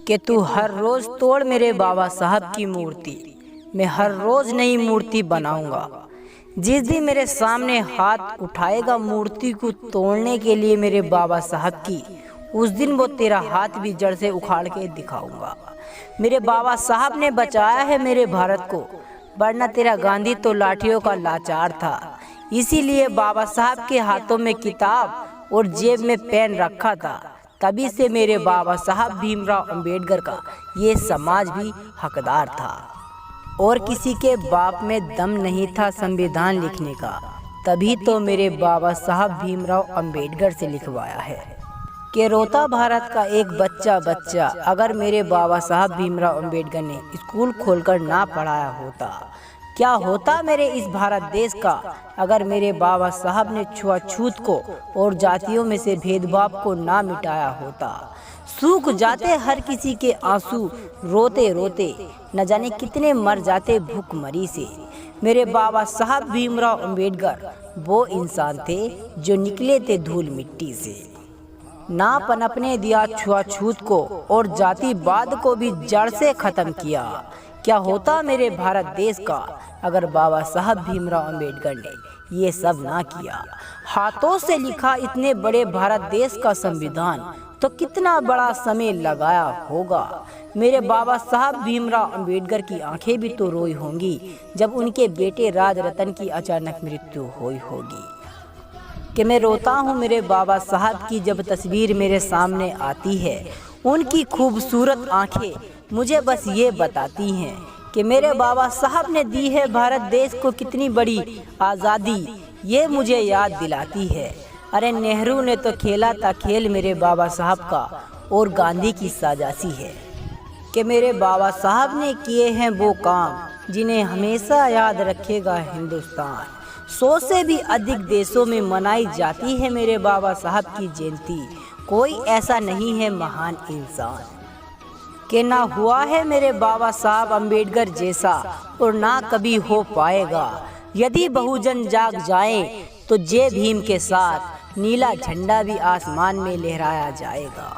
कि तू हर रोज़ तोड़ मेरे बाबा साहब की मूर्ति, मैं हर रोज़ नई मूर्ति बनाऊंगा। जिस दिन मेरे सामने हाथ उठाएगा मूर्ति को तोड़ने के लिए मेरे बाबा साहब की, उस दिन वो तेरा हाथ भी जड़ से उखाड़ के दिखाऊंगा। मेरे बाबा साहब ने बचाया है मेरे भारत को, वरना तेरा गांधी तो लाठियों का लाचार था। इसीलिए बाबा साहब के हाथों में किताब और जेब में पेन रखा था। तभी से मेरे बाबा साहब भीमराव अंबेडकर का ये समाज भी हकदार था। और किसी के बाप में दम नहीं था संविधान लिखने का, तभी तो मेरे बाबा साहब भीमराव अंबेडकर से लिखवाया है कि रोता भारत का एक बच्चा बच्चा, अगर मेरे बाबा साहब भीमराव अंबेडकर ने स्कूल खोलकर ना पढ़ाया होता। क्या होता मेरे इस भारत देश का अगर मेरे बाबा साहब ने छुआछूत को और जातियों में से भेदभाव को ना मिटाया होता। सूख जाते हर किसी के आंसू रोते रोते, न जाने कितने मर जाते भूखमरी से। मेरे बाबा साहब भीमराव अंबेडकर वो इंसान थे जो निकले थे धूल मिट्टी से। ना पनपने दिया छुआछूत को और जातिवाद को भी जड़ से खत्म किया। क्या होता मेरे भारत देश का अगर बाबा साहब भीमराव अंबेडकर ने ये सब ना किया। हाथों से लिखा इतने बड़े भारत देश का संविधान, तो कितना बड़ा समय लगाया होगा। मेरे बाबा साहब भीमराव अंबेडकर की आंखें भी तो रोई होंगी जब उनके बेटे राज रतन की अचानक मृत्यु हुई होगी। कि मैं रोता हूँ मेरे बाबा साहब की जब तस्वीर मेरे सामने आती है। उनकी खूबसूरत आंखें मुझे बस ये बताती हैं कि मेरे बाबा साहब ने दी है भारत देश को कितनी बड़ी आज़ादी, ये मुझे याद दिलाती है। अरे नेहरू ने तो खेला था खेल मेरे बाबा साहब का, और गांधी की साजासी है कि मेरे बाबा साहब ने किए हैं वो काम जिन्हें हमेशा याद रखेगा हिंदुस्तान। 100 से भी अधिक देशों में मनाई जाती है मेरे बाबा साहब की जयंती। कोई ऐसा नहीं है महान इंसान कि ना हुआ है मेरे बाबा साहब अंबेडकर जैसा, और ना कभी हो पाएगा। यदि बहुजन जाग जाए तो जय भीम के साथ नीला झंडा भी आसमान में लहराया जाएगा।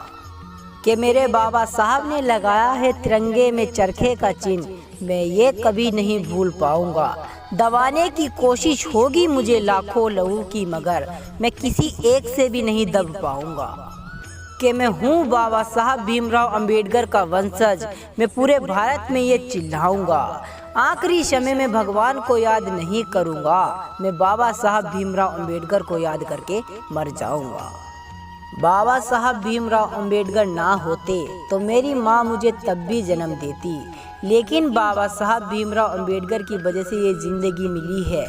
कि मेरे बाबा साहब ने लगाया है तिरंगे में चरखे का चिन्ह, मैं ये कभी नहीं भूल पाऊंगा। दबाने की कोशिश होगी मुझे लाखों लहू की, मगर मैं किसी एक से भी नहीं दब पाऊंगा। कि मैं हूँ बाबा साहब भीमराव अंबेडकर का वंशज, मैं पूरे भारत में ये चिल्लाऊंगा। आखिरी समय में भगवान को याद नहीं करूँगा, मैं बाबा साहब भीमराव अंबेडकर को याद करके मर जाऊँगा। बाबा साहब भीमराव अंबेडकर ना होते तो मेरी माँ मुझे तब भी जन्म देती, लेकिन बाबा साहब भीमराव अंबेडकर की वजह से ये ज़िंदगी मिली है,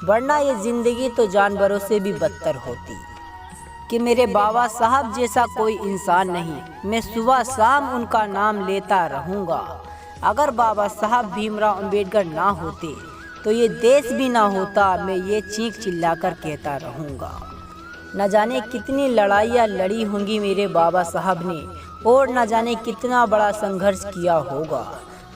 वरना ये ज़िंदगी तो जानवरों से भी बदतर होती। कि मेरे बाबा साहब जैसा कोई इंसान नहीं, मैं सुबह शाम उनका नाम लेता रहूँगा। अगर बाबा साहब भीमराव अंबेडकर ना होते तो ये देश भी ना होता, मैं ये चीख चिल्लाकर कहता रहूँगा। न जाने कितनी लड़ाइयाँ लड़ी होंगी मेरे बाबा साहब ने, और न जाने कितना बड़ा संघर्ष किया होगा,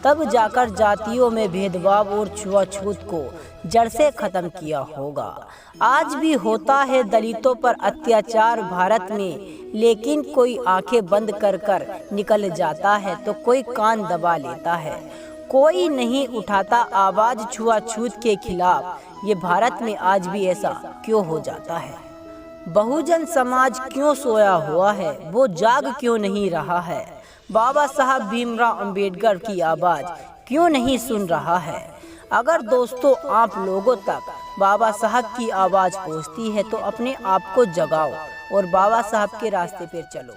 तब जाकर जातियों में भेदभाव और छुआछूत को जड़ से खत्म किया होगा। आज भी होता है दलितों पर अत्याचार भारत में, लेकिन कोई आंखें बंद कर कर निकल जाता है तो कोई कान दबा लेता है। कोई नहीं उठाता आवाज़ छुआछूत के खिलाफ। ये भारत में आज भी ऐसा क्यों हो जाता है? बहुजन समाज क्यों सोया हुआ है? वो जाग क्यों नहीं रहा है? बाबा साहब भीमराव अंबेडकर की आवाज़ क्यों नहीं सुन रहा है? अगर दोस्तों आप लोगों तक बाबा साहब की आवाज़ पहुंचती है तो अपने आप को जगाओ और बाबा साहब के रास्ते पर चलो।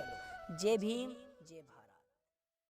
जय भीम।